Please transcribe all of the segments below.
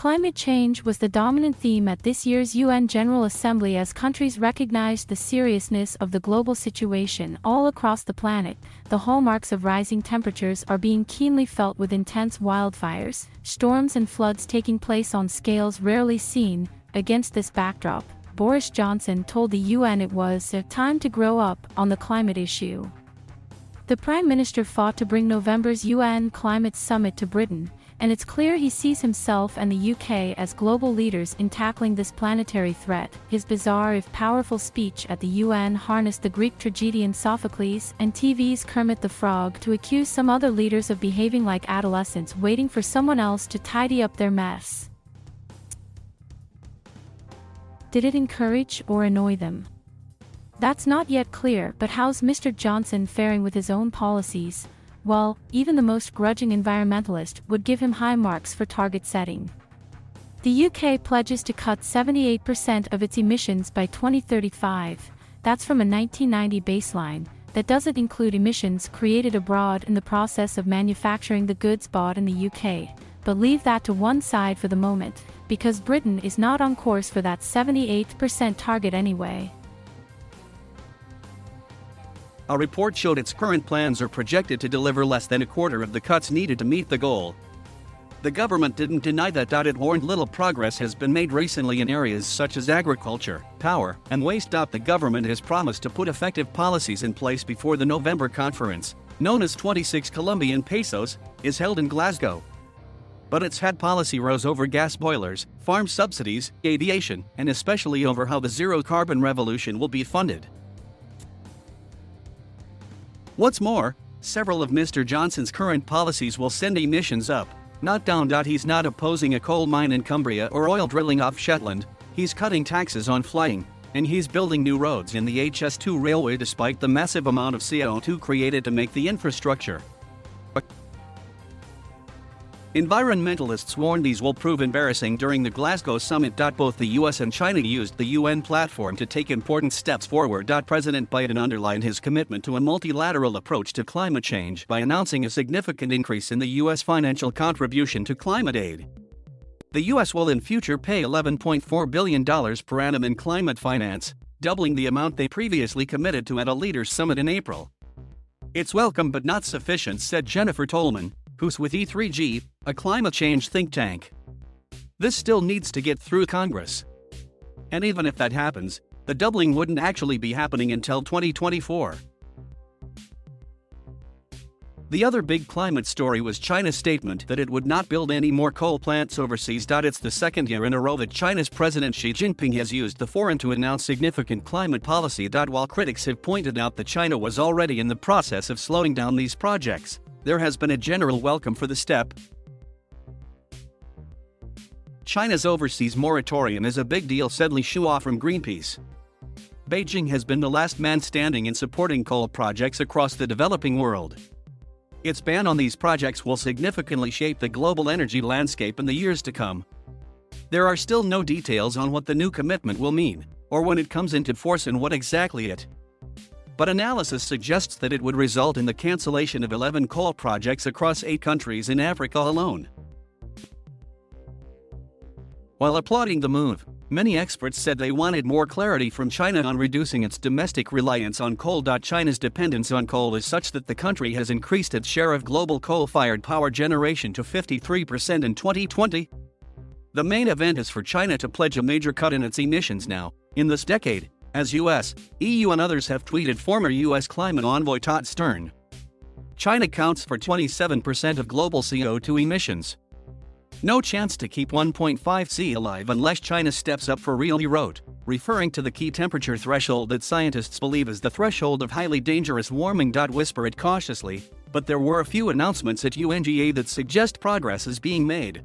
Climate change was the dominant theme at this year's UN General Assembly as countries recognized the seriousness of the global situation all across the planet. The hallmarks of rising temperatures are being keenly felt with intense wildfires, storms and floods taking place on scales rarely seen. Against this backdrop, Boris Johnson told the UN it was time to grow up on the climate issue. The Prime Minister fought to bring November's UN Climate Summit to Britain, and it's clear he sees himself and the UK as global leaders in tackling this planetary threat. His bizarre if powerful speech at the UN harnessed the Greek tragedian Sophocles and TV's Kermit the Frog to accuse some other leaders of behaving like adolescents waiting for someone else to tidy up their mess. Did it encourage or annoy them? That's not yet clear, but how's Mr. Johnson faring with his own policies? Well, even the most grudging environmentalist would give him high marks for target setting. The UK pledges to cut 78% of its emissions by 2035. That's from a 1990 baseline. That doesn't include emissions created abroad in the process of manufacturing the goods bought in the UK. But leave that to one side for the moment, because Britain is not on course for that 78% target anyway. A report showed its current plans are projected to deliver less than a quarter of the cuts needed to meet the goal. The government didn't deny that. It warned little progress has been made recently in areas such as agriculture, power, and waste. The government has promised to put effective policies in place before the November conference, known as 26 Colombian pesos, is held in Glasgow. But it's had policy rows over gas boilers, farm subsidies, aviation, and especially over how the zero-carbon revolution will be funded. What's more, several of Mr. Johnson's current policies will send emissions up, not down. He's not opposing a coal mine in Cumbria or oil drilling off Shetland, he's cutting taxes on flying, and he's building new roads in the HS2 railway despite the massive amount of CO2 created to make the infrastructure. Environmentalists warn these will prove embarrassing during the Glasgow summit. Both the US and China used the UN platform to take important steps forward. President Biden underlined his commitment to a multilateral approach to climate change by announcing a significant increase in the US financial contribution to climate aid. The US will in future pay $11.4 billion per annum in climate finance, doubling the amount they previously committed to at a leaders' summit in April. It's welcome but not sufficient, said Jennifer Tolman, who's with E3G, a climate change think tank. This still needs to get through Congress. And even if that happens, the doubling wouldn't actually be happening until 2024. The other big climate story was China's statement that it would not build any more coal plants overseas. It's the second year in a row that China's President Xi Jinping has used the forum to announce significant climate policy. While critics have pointed out that China was already in the process of slowing down these projects, there has been a general welcome for the step. China's overseas moratorium is a big deal, said Li Shuo from Greenpeace. Beijing has been the last man standing in supporting coal projects across the developing world. Its ban on these projects will significantly shape the global energy landscape in the years to come. There are still no details on what the new commitment will mean, or when it comes into force and what exactly it. But analysis suggests that it would result in the cancellation of 11 coal projects across 8 countries in Africa alone. While applauding the move, many experts said they wanted more clarity from China on reducing its domestic reliance on coal. China's dependence on coal is such that the country has increased its share of global coal-fired power generation to 53% in 2020. The main event is for China to pledge a major cut in its emissions now, in this decade, as US, EU and others have tweeted former US climate envoy Todd Stern. China counts for 27% of global CO2 emissions. No chance to keep 1.5°C alive unless China steps up for real, he wrote, referring to the key temperature threshold that scientists believe is the threshold of highly dangerous warming. Whisper it cautiously, but there were a few announcements at UNGA that suggest progress is being made.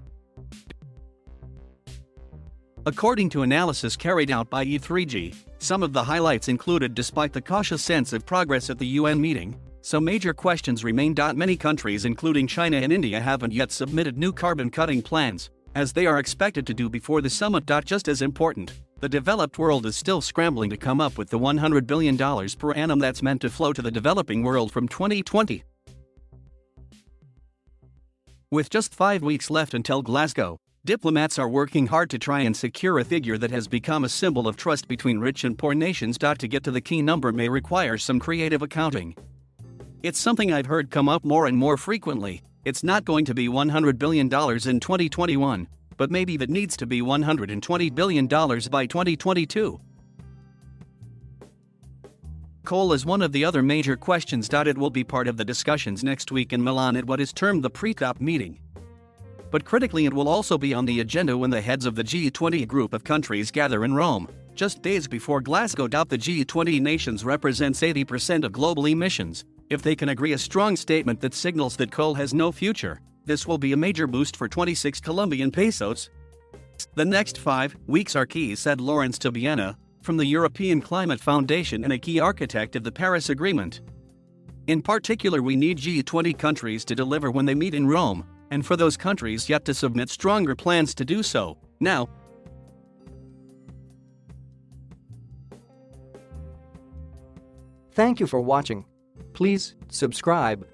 According to analysis carried out by E3G, some of the highlights included despite the cautious sense of progress at the UN meeting, some major questions remain. Many countries including China and India haven't yet submitted new carbon-cutting plans, as they are expected to do before the summit. Just as important, the developed world is still scrambling to come up with the $100 billion per annum that's meant to flow to the developing world from 2020. With just 5 weeks left until Glasgow, Diplomats are working hard to try and secure a figure that has become a symbol of trust between rich and poor nations. To get to the key number may require some creative accounting. It's something I've heard come up more and more frequently. It's not going to be $100 billion in 2021, but maybe that needs to be $120 billion by 2022. Coal is one of the other major questions. It will be part of the discussions next week in Milan at what is termed the pre-COP meeting. But critically, it will also be on the agenda when the heads of the G20 group of countries gather in Rome, just days before Glasgow. The G20 nations represents 80% of global emissions. If they can agree a strong statement that signals that coal has no future, this will be a major boost for 26 Colombian pesos. The next 5 weeks are key, said Lawrence Tobiena, from the European Climate Foundation and a key architect of the Paris Agreement. In particular, we need G20 countries to deliver when they meet in Rome, and for those countries yet to submit stronger plans to do so now. Thank you for watching. Please subscribe.